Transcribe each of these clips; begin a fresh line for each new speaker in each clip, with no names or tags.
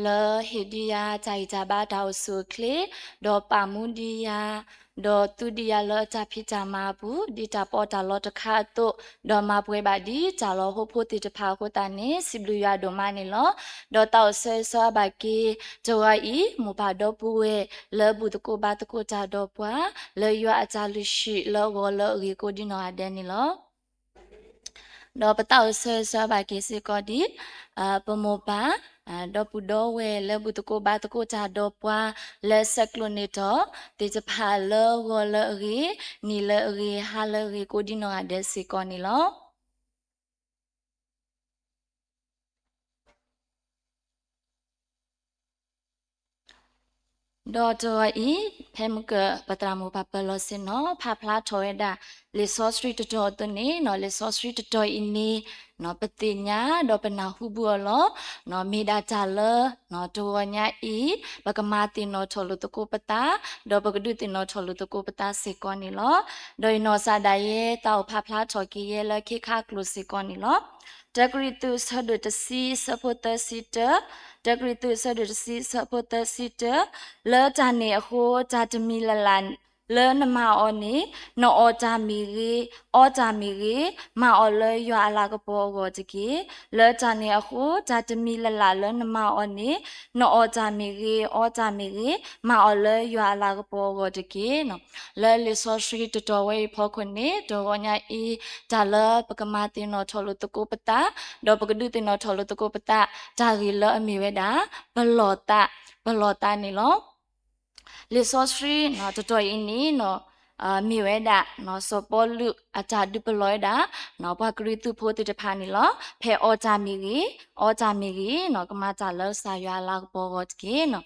le hidia cai jaba dau sukle do pamudia do tudia le tapita mabu di tapota lo takato do mabwe badi jalo hopo ti tapa ko tane sibluya do mani lo do tau se so ba ki joa I mu ba do puwe le bu to ko ba to ko ta do pwa le yo aja lu shi le wo le ri ko di no adeni lo do patau se so ba ki si ko di pamo ba do pu do we le bu to ko ba to ko ta do pwa le sekloneto ti ja pha le wo le ri ni le ri ha le ri ko di no ade si ko ni lo do to I phem ke patramu pa pelo sin no pha phla thoeda le so street to to ni no le so street to ini no patinya do pena hubu lo no mida chala no to nya I bakamati no tholu to ko pata do bagadu tin no tholu to ko pata se ko ni lo do no sa da ye taw pha phla tho ki ye le khi kha klu se ko ni lo degree to sadu to see supporter sitter degree to sadu to see supporter sitter le tane a ho ta tmi lalan le na ma oni no o ta mi ri ma o le yo ala ko po go tiki le tane a ho ta tmi lala le na ma oni no o ta mi ri ma o le yo ala ko po go tiki no le so shri to do we pho khone do nya I ta le pakamati no tholu to ko pata do pagadu tin no tholu to ko pata ta ri le a mi we da balota ni lo le so shri no to do ini no mi we da no so polu acha du ploy da no pa kri tu pho ti de pha ni lo phe o cha mi ri no kama cha le sa ya la po go ki no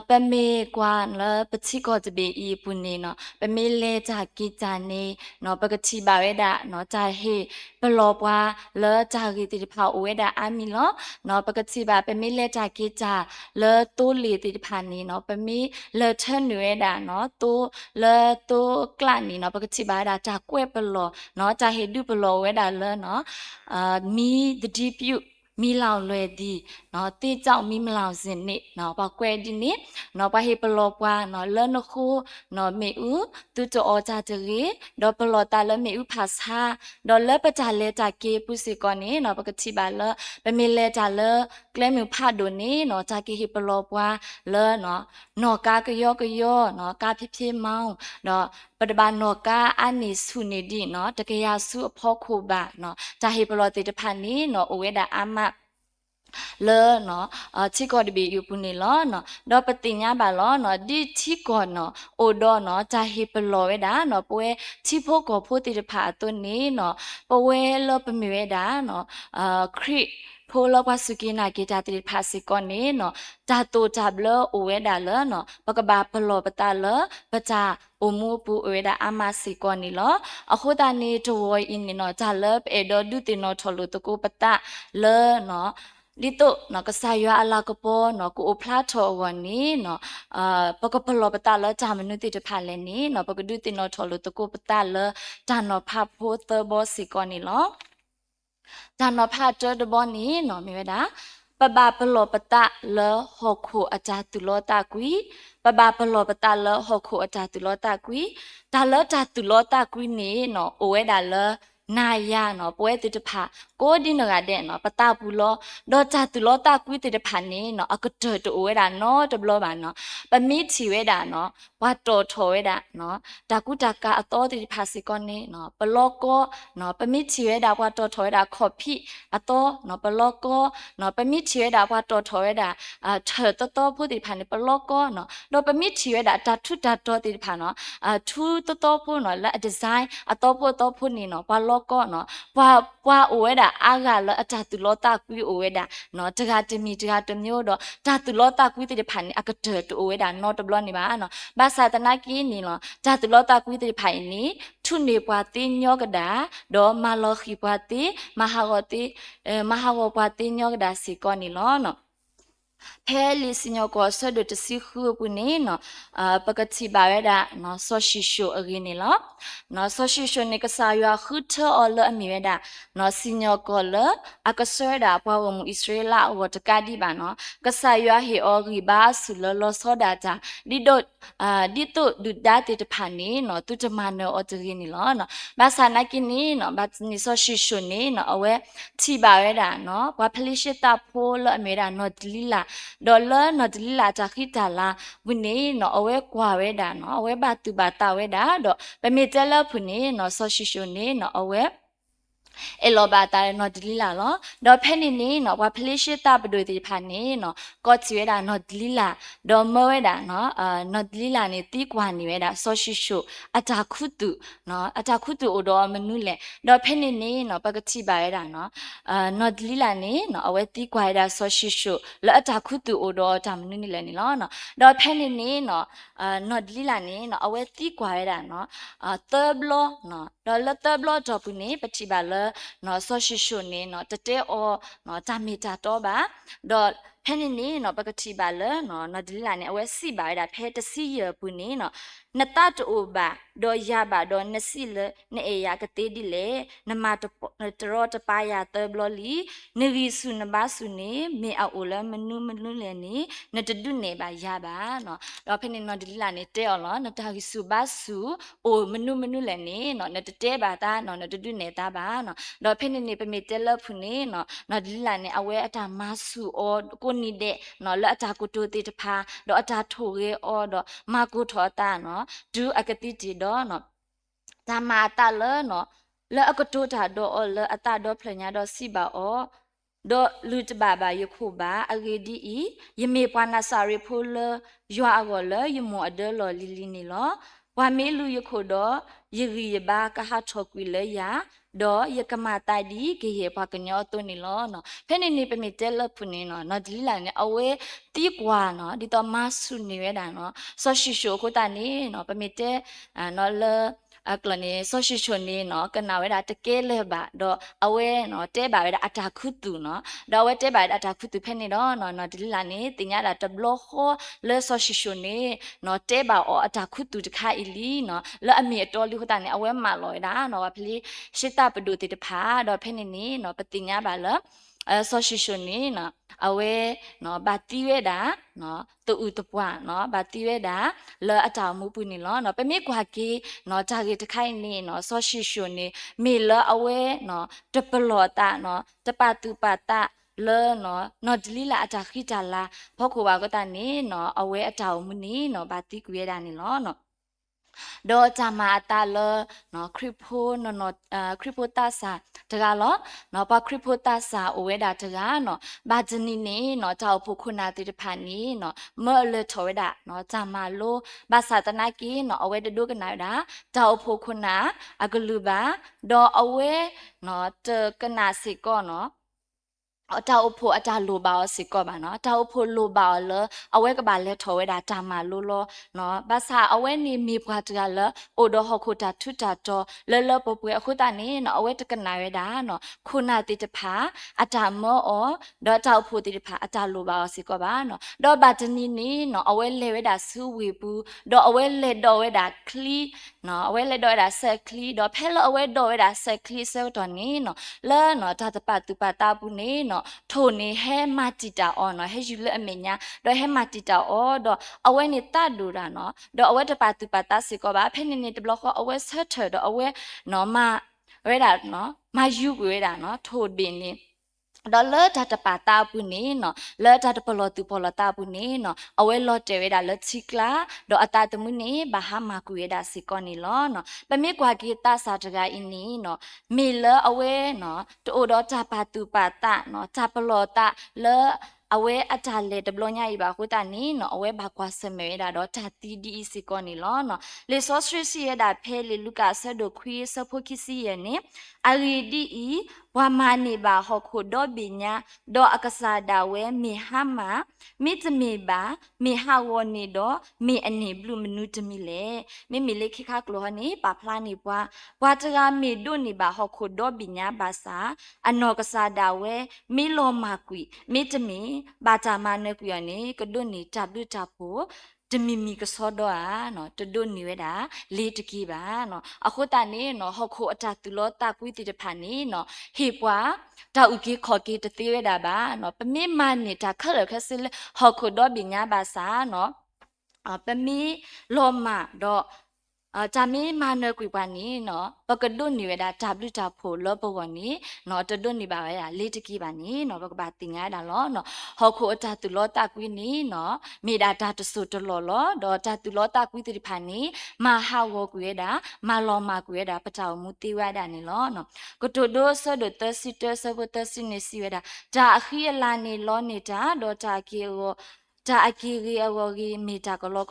ปะเมกว่าแล้วปะชิก็จะเบอีปุนนี่เนาะปะเมเลจากกิจานี่เนาะปะกะทิบาเวดาเนาะจาเฮปะลอปวาแล้วจากิติพาโอเวดาอามิเนาะเนาะปะกะทิบาปะเมเลจากกิจาแล้วตูลีติพานี่เนาะปะเมเลเทนเวดาเนาะตูแล้วตูกลั่นนี่เนาะปะกะทิบาดาจากกวยปะลอเนาะจาเฮดุปะลอเวดาแล้วเนาะมีดดิปยูมีเหล่าเลยดีเนาะตีเจ้ามีเหล่าสินี่เนาะปะแกวดินี่เนาะปะเฮปลอกว่าเนาะเลนคูเนาะเมอูตุจอจาจรีดอปลอตาเลเมอูภาษาดอเลปะจาเลจาเกปุสิกอนี่เนาะปะกะทิบาเลปะเมเลจาเลแกลมิวพาโดนี่เนาะจาเกเฮปลอกว่าเลเนาะเนาะกากะยอเนาะกาพิเมาเนาะปะบานอกาอันนี้สุนิดีเนาะตะกยาสุพ่อโคบะเนาะจาเฮปลอติตะพันนี้เนาะโอเวดาอามาle no chi ko de bi yu pu ni lo no do pati nya ba lo no di chi ko no o do no cha hi pe lo we da no pwe chi pho ko pho ti de pha tu ni no pwe lo pe mi we da no kri pho lo pa su ki na ki ta ti pha si ko ni no ta to ta blo o we da le no pa ka ba pe lo pa ta le pa cha o mu pu o we da ama si ko ni lo a kho ta ni to wo in ni no cha le pe do du ti no tho lo to ko pa ta le no ดิโตเนาะก็สายอาลากปอเนาะกูโอพลาทอวันนี้เนาะปกปลอปตาละจามนุติจะพาเลนี้เนาะปกดูติเนาะทอลุตะกูปตาละจานเนาะพาโพเตอร์บอสิกอนี่เนาะจานเนาะพาเจอเดบอนี้เนาะมีเวดาปะบาปลอปตาละหกโคอาจาตุลอตากุยปะบาปลอปตาละหกโคอาจาตุลอตากุยตาละจาตุลอตากุยนี้เนาะโอเวดาละนายาเนาะป่วยติดผาโกดินกะเดเนาะปะตาบุลอดอจาตุลอตากุยติดผานี้เนาะอะกะเตตโอเวดาเนาะตะบลอบาเนาะปะมีชีเวดาเนาะว่าโตโทเวดาเนาะตากุตากาอตอติดผาสิกอนี้เนาะปะลอกอเนาะปะมีชีเวดาว่าโตโทเวดาขอพี่อตอเนาะปะลอกอเนาะปะมีชีเวดาว่าโตโทเวดาเถตอผู้ติดผานี่ปะลอกอเนาะดอปะมีชีเวดาตาทุตาตอติดผาเนาะทุตอผู้เนาะและดีไซน์อตอผู้นี่เนาะปะลอกอเนาะပွားအိုဝဲတာအားကလအတတူလောတာကွီအိုဝဲတာနော်တကတမီတကတမျိုးတော့တတူလောတာကွီတဲ့ဖန်အကတဲ့တူအိုဝဲတာနော်တဘလနေပါနော်ဘာသာတနာကီနီလောတတူလောတာကွီတဲ့ဖိုင်နီထုနေပွားတင်းညောကဒါဒေါ်မလောခီပွားတီမဟာဝတိမဟာဝပွားတင်းညောကဒါစီကောနီလောနော် ဖဲလီစညောကောဆဒတစီခုပုနေနော်ပကတိပါရဒါနော်ဆောရှိရှိုအရင်းနေလောနော်ဆောရှိရှိုနေကစားရခုထောအလအမီရဒါနော်စညောကောလအကဆရဒါပွားဝမှုဣသရေလဝတကတိပါနော်ကစားရဟေအောဂီဘာဆူလလောဆောဒါတာဒီဒိုဒီတိုဒူဒါတေတဖာနေနော်သူတမနောအတရင်းနေလောနော်ဘာသာနာကိနေနော်ဘာနိဆောရှိရှိုနေနော်အဝဲချိပါရဒါနော်ဘာဖလိရှိတာဖိုးလအမေဒါနော်ဒလီလာဒေါ်လာနော်ဒလီလာချခိတာလာဝင်းနေနော်အဝဲကွာဝဲတာနော်အဝဲဘာတူဘာတာဝဲတာတော့ပမေတလဖုနေနော်ဆောရှိရှိုနေနော်အဝဲเอโลบาตาเนาะดลิลาเนาะดอเพนินีเนาะว่าพลิชิตาปดุติพานีเนาะก็จิเวดาเนาะดลิลาดอมเวดาเนาะเนาะดลิลานี่ติกว่านี่เวดาซอชิชูอาจาคุตุเนาะอาจาคุตุโอดอมนุแลดอเพนินีเนาะปกติบาเวดาเนาะเนาะดลิลานี่เนาะเอาไว้ติกว่าดาซอชิชูแล้วอาจาคุตุโอดอตามนุนี่แลนี่เนาะดอเพนินีเนาะเนาะดลิลานี่เนาะเอาไว้ติกว่าดาเนาะเตบลเนาะดอละเตบลจอปุนี่ปฏิบาลနော်ဆော့ရှိရှုနေနော်တတဲအောနော်ဂျာမီတာတော့ပါဒေါ်ဖဲနေနေနော်ပကတိပါလနော်ဒီလာနေအဝဲစီပါရတာဖဲတစီရပူနေနော်နတတူပါဒေါ်ရပါဒေါ်နစီလနေအေယာကတိဒီလေနမတရောတပါရတဘလလီနေရီစုနဘာစုနေမေအိုလမနုမနုလေနေနတဒုနေပါရပါနော်ဒေါ်ဖဲနေနော်ဒီလာနေတဲအော်နော်နတရီစုဘာစုအိုမနုမနုလေနေနော်နတတဲပါတာနော်နတဒုနေတာပါနော်ဒေါ်ဖဲနေပမေတဲလဖုနေနော်ဒီလာနေအဝဲအတာမဆုအောကိုနီတဲ့နော်လက်အတာကိုတိုတေတဖာဒေါ်အတာထိုရဲအောဒေါ်မာကိုထောတာနော်ဒူအကတိတီတော့နော်ဓမ္မာတလနော်လက်အကတိုတာတော့အောလက်အတာတော့ဖလညာတော့စီပါအောဒေါ်လူတဘာဘာယခုဘာအဂေဒီဤယမေပွားနာစာရီဖိုလယွာအောလယမောအဒလောလီလီနီလောဝါမေလူယခုတော့ယရီယဘာကဟာထောကွေလေယာဒေါ်ယကမာတိုင်ဒီကေရပါကညောတုန်နီလောနော်ဖဲနေနေပမီတဲလဖုနေနော်နော်ဒီလာနေအဝဲတီကွာနော်ဒီတော့မဆုနေရတာနော်ဆော့ရှိရှိုကိုတာနေနော်ပမီတဲနော်လကလနေဆော့ရှိချိုနေနော်ကနာဝဲတာတကဲလဲပါတော့အဝဲနော်တဲပါဝဲတာအတာခုတူနော်တော့ဝဲတဲပါအတာခုတူဖဲနေတော့နော်ဒီလာနေတင်ရတာတဘလခေါ်လဲဆော့ရှိချိုနေနော်တဲပါအောအတာခုတူတခါအီလီနော်လဲအမေတော်လူခတာနေအဝဲမာလော်တာနော်ဝဖလီရှိတာပဒူတိတဖာတော့ဖဲနေနေနော်ပတင်ရပါလားဆော့ရှိချိုနေနော်အဝဲနော်ဘာတီဝဲတာနော်တူဥတပွားနော်ဘာတီဝဲတာလဲအတောင်မှုပူနေလောနော်ပမေကွာကီနော်ဂျာဂီတခိုင်နေနော်ဆော့ရှိရှုနေမေလအဝဲနော်တပလောတာနော်တပတူပတာလဲနော်ဒလီလာအတာခိတာလာဘောခုပါကတာနေနော်အဝဲအတောင်မှုနေနော်ဘာတီကွေးတာနေလောနော်ဒေါ်ဂျာမာတာလနော်ခရစ်ဖိုနော်ခရစ်ဖိုတာစာတကလောနော်ပါခရစ်ဖိုတာစာအဝဲတာတကနော်ဘာဂျနီနေနော်တောက်ဖို့ခုနာတိတဖာနီနော်မော်လထော်ဝဲတာနော်ဂျာမာလိုဘာသာတနာကီနော်အဝဲတဒုကနာတာတောက်ဖို့ခုနာအကလူပါဒေါ်အဝဲနော်တကနာစီကောနော်အတာအဖို့အတာလိုပါစီကောပါနော်အတာအဖို့လိုပါလအဝဲကပါလဲထော်ဝဲတာတာမာလိုလောနော်ဘာသာအဝဲနေမိပွားတကလအိုဒဟခုတာထုတာတော့လပပွေအခုတာနေနော်အဝဲတကနာရတာနော်ခုနာတိတဖာအတာမောအောဒေါ်တောက်ဖို့တိတဖာအတာလိုပါစီကောပါနော်ဒေါ်ဘာတနီနီနော်အဝဲလဲဝဲတာဆူဝေပူဒေါ်အဝဲလဲတော့ဝဲတာခလီနော်အဝဲလဲတော့တာဆက်ခလီဒေါ်ဖဲလအဝဲတော့ဝဲတာဆက်ခလီဆဲတော့နေနော်လဲနော်တာတပတ်တူပါတာပူနေနော်ထိုနေဟဲမာတီတာအော်နော်ဟဲယူလအမေညာတော့ဟဲမာတီတာအော်တော့အဝဲနေတဒူတာနော်တော့အဝဲတပါတူပါတာစီကောပါဖဲနေနေတဘလခောအဝဲဆက်ထတော့အဝဲနော်မဝဲတာနော်မယူဝဲတာနော်ထိုပင်နေဒေါ်လာတတပါတာပုနေနော်လာတတပလောတူပလောတာပုနေနော်အဝဲလော့တဲဝဲတာလက်ချီကလာဒေါ်အတာတမှုနေဘာဟာမာကူရတာစီကောနေလောနော်ပမေကွာကီတာစာတကအင်းနေနော်မေလအဝဲနော်တိုးတော့တပါတူပါတာနော်တပလောတာလာအဝဲအတာလေတဘလညာဤပါခုတာနေနော်အဝဲဘာကွာစမဲတာတော့တာတီဒီစီကောနေလောနော်လေဆော့စထရစီရတာဖဲလေလူကာဆဒိုခွီဆဖိုကီစီရနေ อารีดีอีวามานีบาฮอกโคดอบิญญาดออากาซาดาเวมีหามามิจะมีบามีฮาวอนีดอมีอันนี้บลูมนุจะมีเลมีเลคิคากลัวนี้ปาพลานีวาจะกามีดุนีบาฮอกโคดอบิญญาบาซาอันนอกาซาดาเวมีโลมากุยมีจะมีบาจามาเนกุยนี้ก็ดุนีจับดูจับโผจะมีกระสอดอ่ะเนาะจะโดนนิเวดาลีตะกี้บ้าเนาะอะโคตานี่เนาะฮอกโคอาจาตุลอตากุยติตะพานี่เนาะเฮปวาตาอุกีขอกีตะติเวดาบ้าเนาะปะเมมันนี่ตาคะเลคะซิลฮอกโคดอบิญญาบาซาเนาะปะเมโลมาดอจามีมาเนกุยปานี่เนาะปะกะดุนนิเวดาจับลุจับโผลปะวนี่เนาะจะดุนนี่บาเวดาลีตะกี้บานี่เนาะปะกะบาติงาดาลอเนาะฮอกโคอาจาตุลอตากุยนี่เนาะมีดาตาตสุตลอลอดอจาตุลอตากุยติพานี่มาฮาวกุยดามาลอมากุยดาปะจาวมุติวดานี่ลอเนาะกะโตโดซอโดเตสิเตซอโบเตสินิสิเวดาจาอะคียลานี่ลอนี่จาดอจากีโอจาอากีรีอวกีมีจาก็ลอ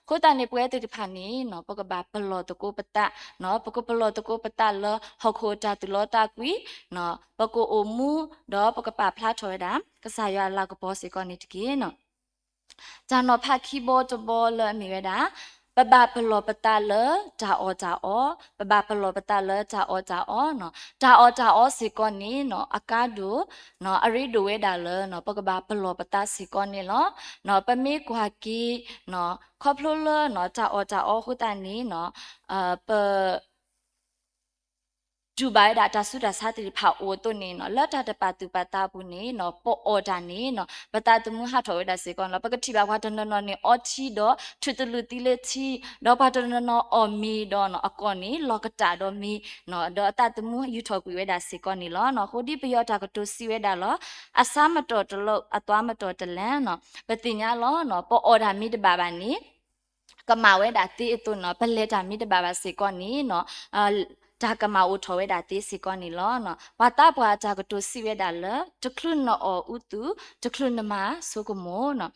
โคตานี่ป่วยติพานี่เนาะปกบาปลอตะโกปตะเนาะปกปลอตะโกปตะลฮอกโคจาตุลอตากุยเนาะปกโอมูดอปกปาพลาถอยดากะสายาลากะปอสิกอนี่ตะกี้เนาะจานอพาคีโบตบอลมีเวดาปะบาปลอปตาเลจาอปะบาปลอปตาเลจาอเนาะจาอสิกอนี่เนาะอากาดูเนาะอริดูเวดาเลเนาะปกบาปลอปตาสิกอนี่เนาะเนาะปะเมกวากีเนาะคอพลเลเนาะจาอหุตานี่เนาะเปจูบายดาตาสุดาสาติผาโอตัวนี้เนาะแล้วตาตปาตุปาตาบุนี้เนาะปออดานี้เนาะปตาตมุหะถอยดาสิก่อนแล้วปกติบาว่าตนนนี่ออชีดอชุตลุติเลชีดอปาตนนออมีดอเนาะอก่อนนี้ลอกตาดอมีเนาะดอตาตมุยุทอกุเวดาสิก่อนนี่ลอเนาะโคดิปยอตากตุสิเวดาลออาสามตอตลออตวามตอตแลเนาะปติญญาลอเนาะปออดามีตบาบานี้กมาเวดาติตุเนาะเปเลตามิตบาบาสิก่อนนี้เนาะจากมาอุทเวดาติสิก่อนนี่ลอเนาะปาตาปวาจากตุสิเวดาลตะคลุนเนาะอุตุตะคลุนมาสุกโมเนาะ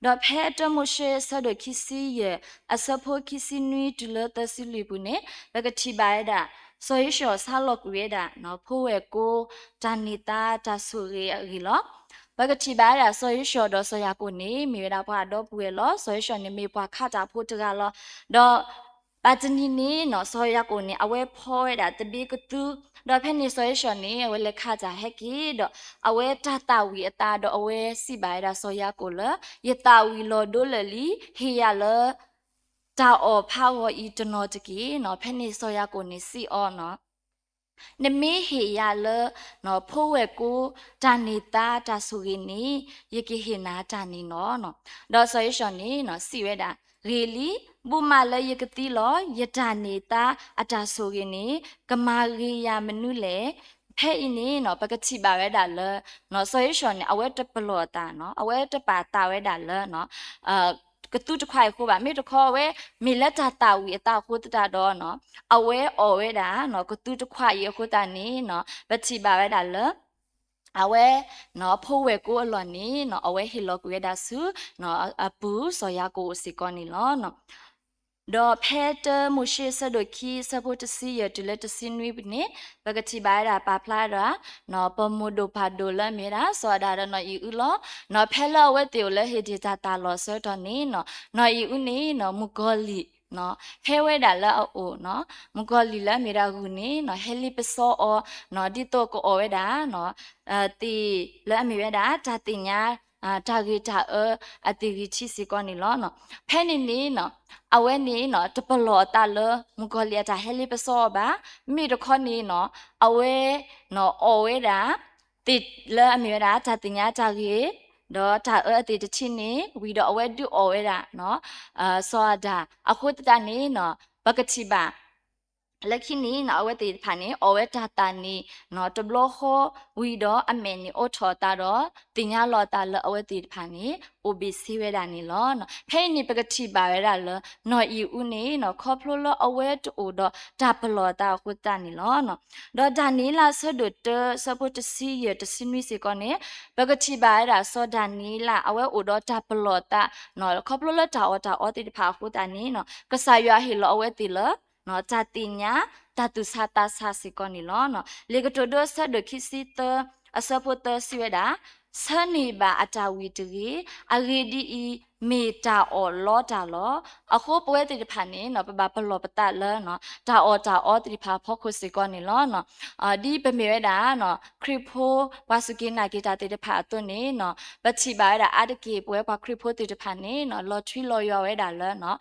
ดอเพตมเชสดคิสิเยอสะโพคิสินุยตุลตสิลิปุเนบกติบาดาซอยชอซาลอกเวดาเนาะโพเวโกจานิตาตาสุเรริลอปกติบาดาซอยชอดอซอยากุนีมีเวดาพาดอปุเวลอซอยชอนี่มีปาคาจาพุตกาลอดอปัจจุบันนี้เนาะซอยากุนีเอาไว้พอดาตบีกตุดอเพนิซอยชอนี่เอาไว้เลคาจาเฮกิดอเอาไว้ตาตาวีตาดอเอาไว้สิบาดาซอยากุลยตาวีโลโดลลีเฮียลจาออพาวอีตโนตกีเนาะเพนิซอยากุนีซีออเนาะนมีเฮียเลเนาะพเวกูจานิตาตาสุกินียกิเฮนาจานิเนาะเนาะดอซอยชอนี่เนาะสิเวดารีลีบุมาเลยยกติลอยจานิตาอาตาสุกินีกมาริยามนุเลแพ้อินี่เนาะปกติบาเวดาเลเนาะซอยชอนี่เอาไว้ตะปลอตาเนาะเอาไว้ตะปาตาเวดาเลเนาะกระตุ้จะควายคูบะไม่ตะคอเวมีละจาตาวีตาคูตาดอเนาะเอาเวอเวดาเนาะกระตุ้จะควายคูตานี้เนาะปฏิบาเวดาเลเอาเวเนาะพูเวกูอลอนี้เนาะเอาเวฮิโลกูเวดาซูเนาะอปูสอยากูสิกอนี่ลอเนาะดอเพเตอร์มุเชสดคีสะโพตซียตุเลตซินวิบเนปกติบาดาปาพลาดาเนาะปโมโดพาโดละเมราสอดาเนาะอีอุลอเนาะเพลเวเตโอเลเฮดิตาตาลอสตอนี้เนาะเนาะอีอุนีเนาะมุกอลีเนาะเฮเวดาละโอเนาะมุกอลีละเมรากุนีเนาะเฮลิปโซอเนาะดิโตโกอเวดาเนาะตีละเมเวดาจาติญาตากีตาอติกิชิสิกอนี่ลอเนาะแพ่นี่เนาะเอาไว้นี้เนาะตะปลอตาเลมุกอเลียตาเฮลิปโซบามีตะคอนี้เนาะเอาไว้เนาะอเวดาติดละอเมเวดาจาติญาจากีดอตาอติตชินีวีดอเอาไว้ดูอเวดาเนาะซอดาอะคุตตานี้เนาะปกติบาและคินี้เนาะเอาไว้ติดผ่านนี้เอาไว้ตาตานี้เนาะตบโลโควีดออเมนี่โอทอตาดอติญาลอตาเลเอาไว้ติดผ่านนี้โอบิซีเวดานี่ลอเนาะเพ่นี่ปกติบาเวดาเลเนาะอีอุนี่เนาะคอพลลเอาไว้ตูดอตาปลอตาคุตานี่ลอเนาะดอดานี่ลาสะดุเตสะพุตซีเยตสินวิสิกอนี่ปกติบาเวดาโซดานี่ลาเอาไว้อุดอตาปลอตาเนาะคอพลลตาอติดผ่าคุตานี่เนาะกษายาหิลเอาไว้ติเล နော်ဇာတိညာဓာတုစာတာစာစီကောနီလောနော်လေကတိုဒိုဆဒခိစီတအစပုတစီဝဒါဆနိဘာအတာဝီတီအဂေဒီအီမေတာအော်လောတာလောအခုပွဲတိဖာနေနော်ပပပလောပတလဲနော်တာအော်တိဖာဖောက်ခုစီကောနီလောနော်ဒီပမေရတာနော်ခရစ်ဖိုဝါစုကိနာဂီတာတိဖာတွနေနော်ပချိပါရတာအတကေပွဲပါခရစ်ဖိုတိဖာနေနော်လော်ထရီလော်ရွာဝဲတာလဲနော်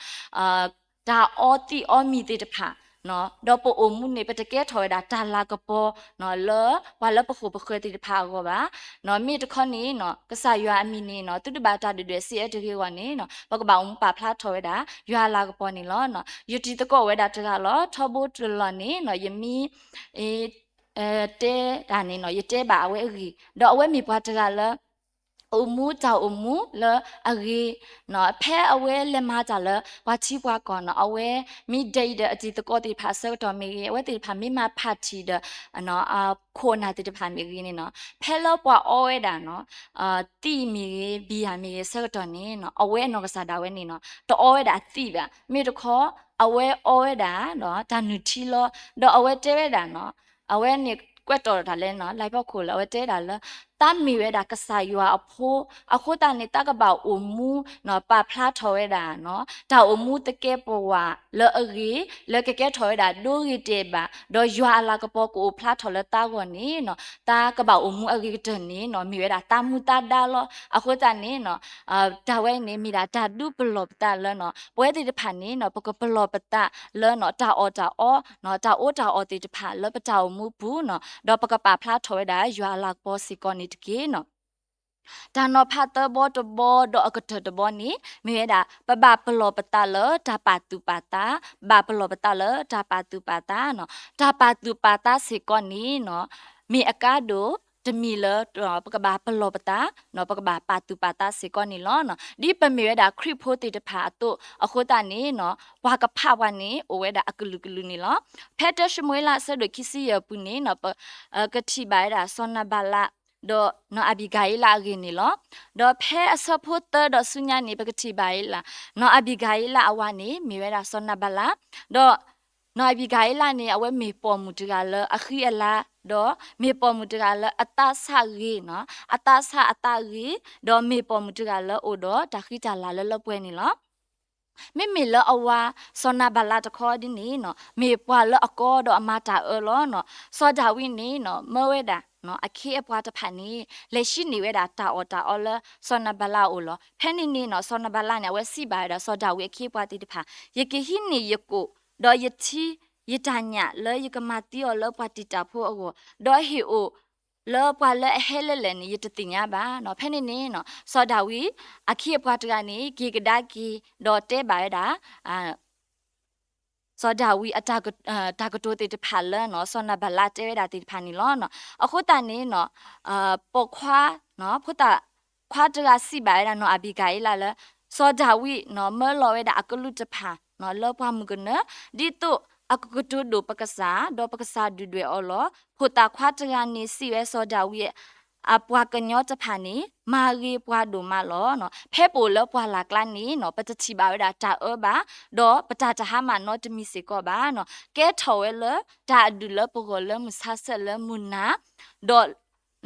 ဒါအော်တီအော်မီတိဖာနော်ဒေါ်ပိုအမှုနေပတကဲထော်တာတာလာကပေါ်နော်လောဝါလပခုပခွေတိဖာကောပါနော်မိတခေါနေနော်ကဆာရွာအမီနေနော်တုတဘာတာတွေစီအတကေဝနေနော်ဘကပောင်ပါဖလားထော်တာရွာလာကပေါ်နေလောနော်ယူတီတကောဝဲတာတကလောထောဘိုတလနေနော်ယမီအဲတဲဒါနေနော်ယတဲပါအဝဲအကြီးတော့အဝဲမိပွားတကလောအမှုကြောင့်အမှုလအရေနော်ဖဲအဝဲလက်မကြလဝါချီပွားကောနော်အဝဲမိဒိတ်တဲ့အတီတကောတိဖာဆောတော်မီအဝဲတိဖာမိမဖတ်ချီတဲ့နော်ခိုနာတိဖာမီရင်းနော်ဖဲလောပွားအောဝဲတာနော်တီမီဘီယာမီဆောတော်နေနော်အဝဲနော်ကစားတာဝဲနေနော်တော်ဝဲတာတိပါမိတခေါ်အဝဲအောဝဲတာနော်ဒါနူတီလောတော့အဝဲတဲဝဲတာနော်အဝဲနေကွက်တော်တာလဲနော်လိုက်ပေါ့ခိုလာဝဲတဲတာလဲတမ်းမီဝဲတာကဆာယွာအဖိုးအခုတန်နေတကပောက်အမူနော်ပါဖလားထော်ဝဲတာနော်ဒါအမူတကဲပေါ်ဝါလောအကြီးလောကကဲထော်ဝဲတာဒိုရီတေပါတော့ယွာလာကပေါ်ကိုဖလားထော်လဲတာကောနေနော်တာကပောက်အမူအကြီးတနေနော်မီဝဲတာတာမူတာဒါလောအခုတန်နေနော်ဒါဝဲနေမိတာဒါဒုပလောပတာလောနော်ပွဲတိတဖာနေနော်ပကပလောပတာလောနော်တာအောနော်တာအောတိတဖာလောပတာအမူဘူးနော်တော့ပကပါဖလားထော်ဝဲတာယွာလာပေါ်စီကောနေတကေနော်ဒါနော်ဖတ်တဘောတဘောတော့အကတတဘောနီမေဒါပပပလောပတလဒါပတူပတာဘာပလောပတလဒါပတူပတာနော်ဒါပတူပတာစေကောနီနော်မေအကာဒိုတမီလတော့ပကဘာပလောပတာနော်ပကဘာပတူပတာစေကောနီလောနော်ဒီပမေဒါခရစ်ဖိုတိတဖာတော့အခုတနေနော်ဝါကဖဝနေအိုဝဲဒါအကလူကလူနီလောဖက်တရှမွေလာဆဒခိစီယပူနေနော်ကတိဘိုင်ဒါဆောနဘလာတော့နော်အဘီဂိုင်လာဂင်းနီလောတော့ဖဲအစဖို့တတော့ဆုညာနေပကတိဘိုင်လာနော်အဘီဂိုင်လာအဝနေမိဝဲတာဆောနဘလာတော့နော်အဘီဂိုင်လာနေအဝဲမေပေါ်မူတကလအခီအလာတော့မေပေါ်မူတကလအတဆာရီနော်အတဆာအတရီတော့မေပေါ်မူတကလအိုတော့တခိကြလာလပွဲနေလောမေလအဝါစောနာဘလာတခေါ်ဒီနေနော်မေပွာလအကောတော့အမတာလောနော်စောဒဝိနေနော်မဝဲတာနော်အခေအပွားတဖာနေလက်ရှိနေဝဲတာတာအော်လစောနာဘလာအိုလောဖဲနေနေနော်စောနာဘလာနေဝဲစီပါရစောဒဝိအခေပွားတိတဖာယကေဟိနေယကိုတော့ယတိယတညာလေယကမတီအော်လောပတိတာဖို့အောတော့ဟီအိုလောပွာလဲဟဲလဲလဲနေယတတိညာပါနော်ဖဲနေနေနော်စောဒဝီအခိအပွားတကနေဂေကဒါကီတော့တဲပါရတာစောဒဝီအတာကတိုတေတဖာလနော်စောနဘလာတဲတာတေတဖာနီလောနော်အခုတန်နေနော်ပေါခွာနော်ဖုတာခွာတကစီပါရနော်အဘီဂိုင်လာလစောဒဝီနော်မလောဝဲတာအကလူတဖာနော်လောပွားမှုကနဒီတုအကကတိုဒိုပကစားဒူတွေအော်လောဖုတာခွာတကနေစီဝဲစောဒဝီအပွားကညောတဖာနေမာရီပွားဒိုမလောနော်ဖဲပိုလောပွားလာကလနီနော်ပတချီပါဝဒါတာအောဘာတော့ပတာတဟာမနော်တမီစေကောပါနော်ကဲထော်ဝဲလဒါဒူလပကိုလမဆာဆလမုနာတော့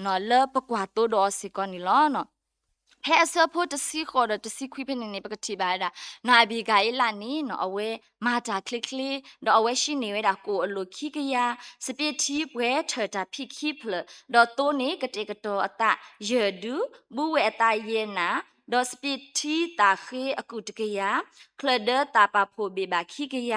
နော်လပကွာတိုတော့စေကောနီလောနော်ဟဲဆဖို့တစီခေါ်တော့တစီခွိဖနေနေပကတိပါဒါနာဘီဂိုင်လာနီနော်အဝဲမာတာကလစ်ကလီတော့အဝဲရှိနေဝဲတာကိုအလိုခိကရစပစ်တီပွဲထတာဖိခိဖလတော့တိုးနေကတေကတော်အတယေဒူဘူဝဲအတယေနာတော့စပစ်တီတာခေအကုတကရကလဒတာပါဖိုဘေဘာခိကရ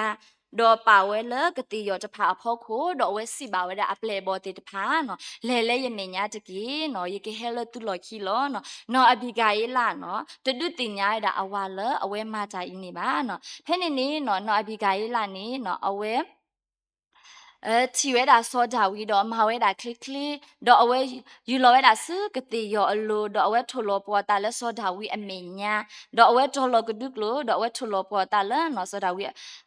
တော့ပါဝဲလကတိရောတဖာအဖို့ခိုတော့ဝဲစီပါဝဲတာအပလေဘောတေတဖာနော်လဲရနေညာတကီနော်ယကေဟဲလတူလော်ခီလောနော်အဘီဂိုင်လာနော်တတုတင်ညာရတာအဝါလအဝဲမတာအင်းနေပါနော်ဖဲနေနေနော်အဘီဂိုင်လာနေနော်အဝဲချီဝဲတာစောကြဝီတော့မဝဲတာခလစ်ခလီတော့အဝဲယူလောဝဲတာစကတိရောအလိုတော့အဝဲထိုလောပေါ်တာလဲစောကြဝီအမေညာတော့အဝဲထိုလောကဒုကလို့တော့အဝဲထိုလောပေါ်တာလဲနော်စောကြဝီ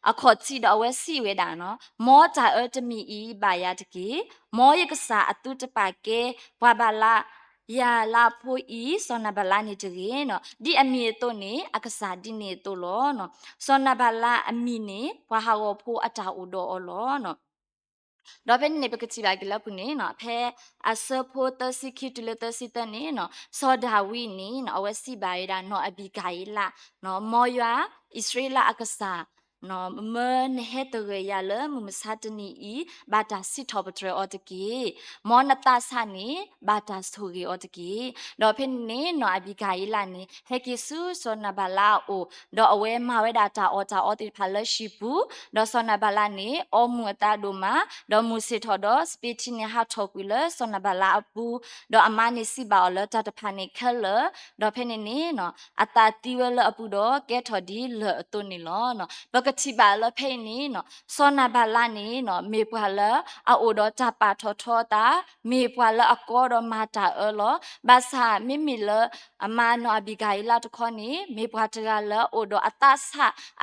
အခေါ်ချီတော့အဝဲစီဝဲတာနော်မောတာတမီဤဘာယာတကေမောယကစာအတုတပါကေဘွာဘာလာ ya la pho i sona bala ni jige no di ami to ni akasa di ni to lo no sona bala ami ni wa ha wo pho ata u do o lo no တော့ဖဲနေပကတိပါကလပုနေနော်ဖဲအစဖို့တစီခိတလတစီတနေနော်စောဒဝီနေနော်အဝစီပါရနော်အဘိဂိုင်လာနော်မောယွာဣသရေလအကစာနော်မနဟေတရရလမမစတနီဤဘာတာစစ်ထောပထရအော်တကီမောနတဆာနေဘာတာဆိုရီအော်တကီတော့ဖဲနေနော်အဘိဂိုင်လာနေဟေကိဆုစောနဘလာအိုတော့အဝဲမဝဲဒတာအော်တာအော်တိဖာလရှိဘူးတော့စောနဘလာနေအောမူအတာဒိုမာတော့မူစစ်ထော်တော့စပီတီနေဟာထော်ကွေလစောနဘလာအပူတော့အမနိစီပါအော်လတတဖာနေခလတော့ဖဲနေနေနော်အတာတီဝဲလအပူတော့ကဲထော်ဒီလအတုန်နေလောနော်ဘကတိပါလဖဲနေနော်စောနဘလာနေနော်မေပွာလအိုတော့တပါထော်ထော်တာမေပွာလအကောတော့မာတာအော်လောဘာသာမိမိလအမနောအဘိဂိုင်လာတခေါနေမေပွာတကလအိုတော့အတဆ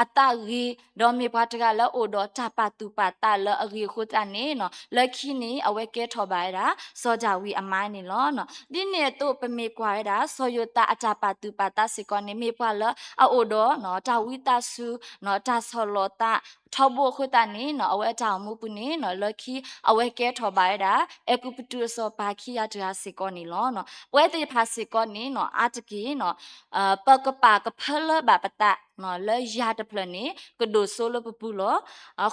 အတရီတော့မေပွာတကလအိုတော့တပါတူပါတာလအရီခုတနေနော်လခိနေအဝဲကဲထော်ပါရတာစောကြဝီအမိုင်းနေလောနော်ဒီနေတော့ပမေကွာရတာစောယတာအတပါတူပါတာစီကောနေမေပွာလအိုတော့နော်တဝီတာစုနော်တဆောလောတာထောဘခုတနေနော်အဝဲတောင်မှုပုနေနော်လခိအဝဲကဲထော်ပါရတာအကုပတူစောပါခိယတရာစီကောနေလောနော်ဝဲတေဖာစီကောနေနော်အတကီနော်ပကပါကဖလဘပတာနော်လေရတဖလနေကဒိုဆိုလပပူလော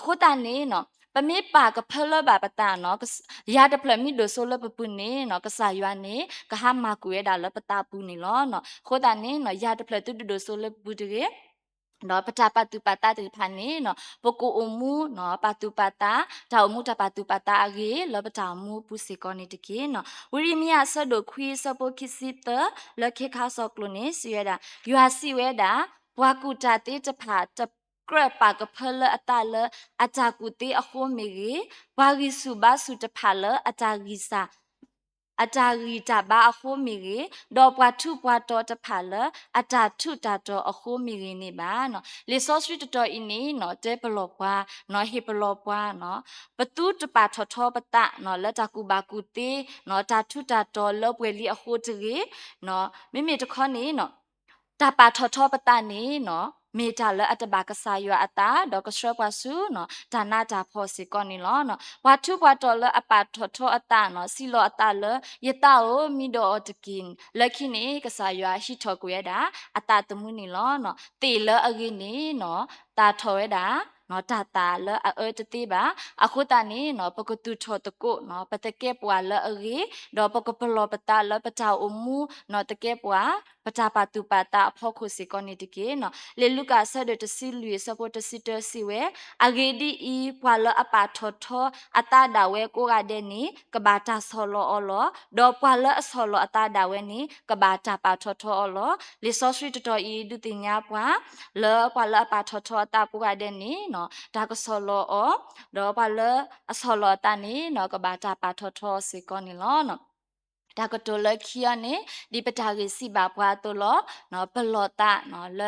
ခုတနေနော်ပမေပါကဖလဘပတာနော်ရတဖလမီဒိုဆိုလပပူနေနော်ကဆာယွာနေကဟာမာကူရဒါလပတာပူနေလောနော်ခုတနေနော်ရတဖလတူဒိုဆိုလပူတရေနော်ပတာပတူပတာတိဖာနေနော်ပကိုအမှုနော်ပတူပတာတောင်မှုတပတူပတာအကြီးလပတောင်မှုပုစီကောနေတကေနော်ဝရီမီယာဆဒိုခွီစပိုခိစီတလခေခါဆောကလုနေစီရတာယူဟာစီဝဲတာဘွာကူတာတေတဖာတကရပါကဖလအတလအတာကူတေအခိုမီရီဘာဂီစုဘာစုတဖာလအတာဂီစာအတာဂီတာဘာအခိုမီရီဒေါ်ပွားထုပွားတော်တဖာလအတာထုတာတော်အခိုမီရီနေပါနော်လေဆော့စထရီတော်အင်းနေနော်တဲဘလော့ပွားနော်ဟေဘလော့ပွားနော်ပတူတပါထော်ထောပတနော်လက်တကူဘာကူတေနော်တာထုတာတော်လောပွေလီအခိုတရီနော်မိမိတခေါနေနော်တပါထော်ထောပတနေနော်မေတာလအတဘာကဆာယအတာဒေါကစရပစုနော်ဒါနာတာဖောစီကောနီလောနော်ဝါထုဘွားတော်လအပါထော်ထောအတာနော်စီလောအတာလယတာအိုမီဒိုတကင်လက်ခိနေကဆာယရှိထောကိုရတာအတာတမှုနီလောနော်တေလအဂိနေနော်တာထောရတာနော်တာတာလတတိပါအခုတနေနော်ပကတူထောတကုနော်ပတကေပွာလအဂိဒေါပကပလောပတာလပတာအမှုနော်တကေပွာပတာပတူပတာဖောခုစီကောနေတကေနော်လေလူကာဆဒတစီလူစပေါ်တစီတစီဝဲအဂေဒီဤပွာလအပါထောထောအတာဒါဝဲကိုရတဲ့နေကဘာတာဆောလောအလောဒေါပွာလအဆောလောအတာဒါဝဲနေကဘာတာပါထောထောအလောလေဆောစရီတတော်ဤဒုတိညာပွာလောပွာလအပါထောထောအတာကိုရတဲ့နေနော်ဒါကဆောလောအောဒေါပွာလအဆောလောတာနေနော်ကဘာတာပါထောထောစီကောနေလောနော်ဒါကတိုလခိယနေဒီပတာကြီးစီပါဘွားတိုလောနော်ဘလောတာနော်လ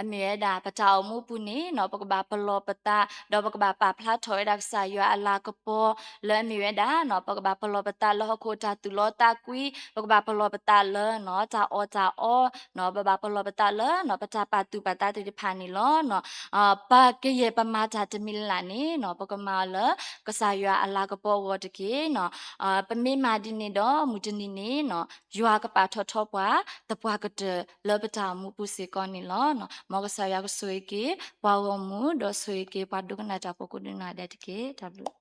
အမြဲတာပတာအမှုပုနေနော်ပကဘာဘလောပတာတော့ပကဘာပါဖလာထော်ဒါဆာယအလာကပေါ်လအမြဲတာနော်ပကဘာဘလောပတာလောခိုတာတူလောတာကွီပကဘာဘလောပတာလနော်တာအောတာအောနော်ပဘာဘလောပတာလနော်ပတာပါတူပတာတိဖာနီလောနော်ပါကရေပမာတာတမီလာနေနော်ပကမာလကဆာယအလာကပေါ်ဝတ်ကေနော်ပမေမာဒီနေတော့မူတနီနေနော်ယွာကပါထောထောပွားတပွားကတလပတာမူပုစေကောနီလောနော်မောကဆာယကဆွေကေပွာဝမှုဒေါ်ဆွေကေပါဒုကနာတာပကုဒနာတဲ့ကေတဘလ